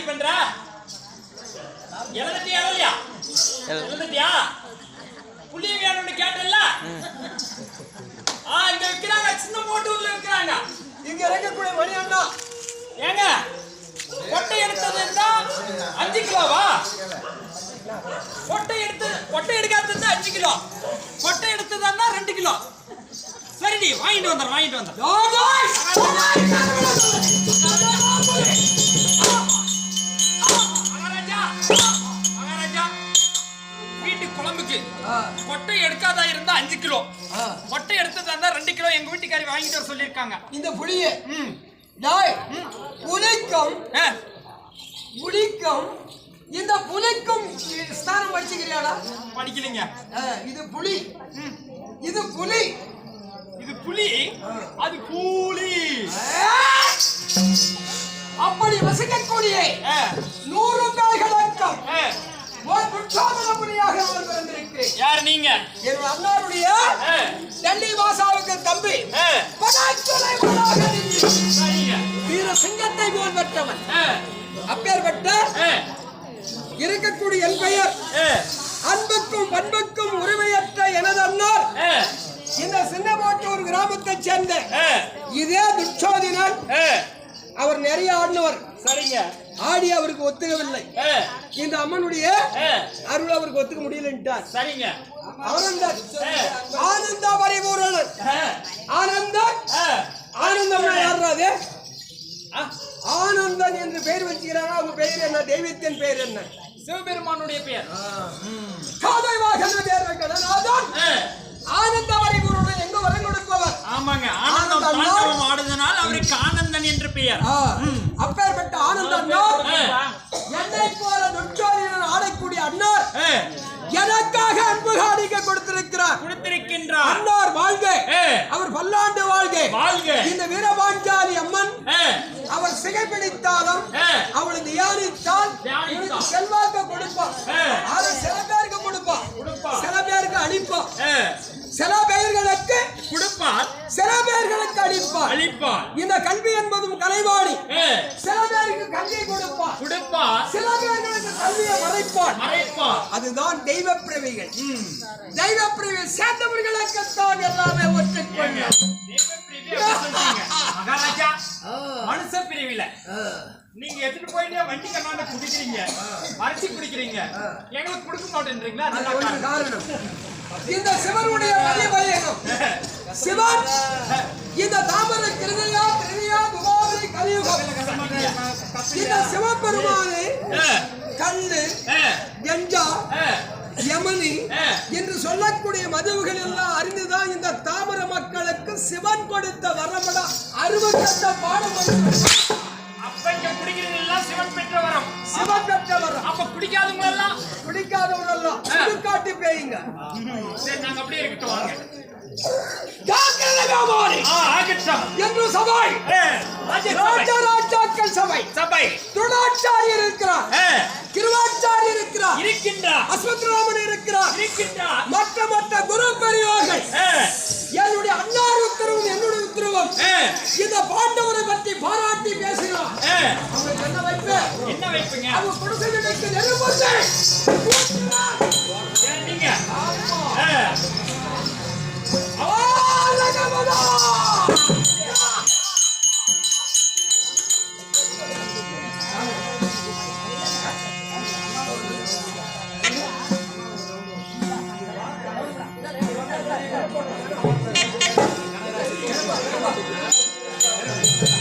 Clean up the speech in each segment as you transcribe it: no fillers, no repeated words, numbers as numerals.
பண்ற? எழுந்துட்டியா? புள்ளி வேணும்னு கேட்டல? இங்க விக்கிறாங்க, சின்ன மோட்டூர்ல விக்கிறாங்க. இங்க இறங்கக்கூடிய மணி அண்ணா ஏங்க கொட்டை எடுத்தது இருந்தா 5 கிலோவா? கொட்டை எடுக்காதது 5 கிலோ, கொட்டை எடுத்ததுன்னா 2 கிலோ. சரிடி, வாங்கிட்டு வந்தேன். மகாராஜா, வீட்டு குழம்புக்கு கொட்டை எடுக்காதா இருந்தா 5 கிலோ, கொட்டை எடுத்ததா இருந்தா 2 கிலோ எங்க வீட்டுக்காரி வாங்கிட்டு வர சொல்லிருக்காங்க. இந்த புளியே புளிக்கும் இந்த புளிக்கும் ஸ்தானம் வச்சுக்கிறியாடா? படிக்கலீங்க. இது புளி, இது புலி, இது புலி, அது கூலி. அப்படி வசிக்கக்கூடிய 100 பேர்களுக்கும் யார் நீங்க? என் அண்ணாருடைய டெல்லி வாசாவுக்கு தம்பி, வீர சிங்கத்தை போல் பெற்றவன். அப்பேற்பட்ட இருக்கக்கூடிய என் பெயர் அன்புக்கும் பண்புக்கும் உரிமையற்ற எனது அண்ணார் இந்த சின்னமோட்டூர் கிராமத்தை சேர்ந்த இதே துச்சோதினர். அவர் நிறைய ஆடினவர். சரிங்க. ஆடி அவருக்கு ஒத்துக்கவில்லை. இந்த அம்மனுடைய அருள் அவருக்கு ஒத்துக்க முடியலன்ட்டார். சரிங்க. ஆனந்த பரிபூரணன். ஆனந்தம் யாரு? ஆனந்தன் என்று பெயர் வச்சுக்கிறாங்க. அவங்க பெயர் என்ன? தெய்வத்தின் பெயர் என்ன? சிவபெருமானுடைய பெயர். ஆனந்த பரிபூரணன் எங்க வரம் கொடுப்பவர். ஆமாங்க. ஆனந்தம் தாண்டவம் ஆடுதனால் அவருக்கு ஆனந்தன் என்று பெயர். அப்பேற்பட்ட ஆனந்தன் என்னை போல துச்சோதினர் ஆடக்கூடிய அண்ணார் எனக்காக அன்பு காணிக்க கொடுத்திருக்கின்றார். அண்ணார் வாழ்க, அவர் பல்லாண்டு வாழ்க. இந்த வீரபாஞ்சாலி அம்மன் அவர் சிகைப்பிடித்தாலும் அவளை தியானித்தால் செல்வாக்க கொடுப்பார். சில பேருக்கு கொடுப்பார், சில பேருக்கு அளிப்பார், சில பெயர்களுக்கு கொடுப்பார், சில பேர்களுக்கு அளிப்பார். இந்த கல்வி என்பதும் கலைவாணி. சில பேருக்கு கல்வியை கொடுப்பார், சில பேர்களுக்கு கல்வியை மறைப்பார். அதுதான் தெய்வ பிரிவுகள். தெய்வ பிரிவு சேர்ந்தவர்களுக்குத்தான் எல்லாமே ஒற்றுக்கொள்ள. மகாராஜா, மனுஷ பிரிவில நீங்க எடுத்துட்டு போயிட்டே வண்டி கண்ணாண்ட குடிக்கிறீங்க, அரிசி குடிக்கிறீங்க, எங்களுக்கு கொடுக்க மாட்டேன்றீங்களா? காரணம் இந்த சிவனுடைய வழிவயகம். சிவன் இந்த தாமர கிருதியா குமாரி கலியுகம். இந்த சிவபெருமானை கண்டு கஞ்சா யமனி என்று சொல்லக்கூடிய மதுவுகள் எல்லாம் அறிந்துதான் இந்த தாமர மக்களுக்கு சிவன் கொடுத்த வரமடா 60 பாடம். அப்ப இங்க குடிக்கிறது எல்லாம் சிவன் பெற்ற வரம். அப்ப குடிக்காதவங்க எல்லாம் சுடுகாட்டு பேய்ங்க. சரி, நாங்க அப்படியே இருக்கட்டும். வாங்க. என்று சபை, ராஜாக்கள் சபை, துணாச்சாரி இருக்கிறார், கிருவாச்சாரி இருக்கின்றார், அஸ்வத்ராமன் இருக்கிறார், மற்ற குரு பெரியோர்கள். என்னுடைய அண்ணார் உத்தரவும் என்னுடைய உத்தரவும் இந்த பாண்டவரை பற்றி பாராட்டி பேசுகிறார். அவங்க என்ன வைப்புங்க? அவங்க குடிசைகளுக்கு நெருப்பத்தை நீங்க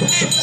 Thank you.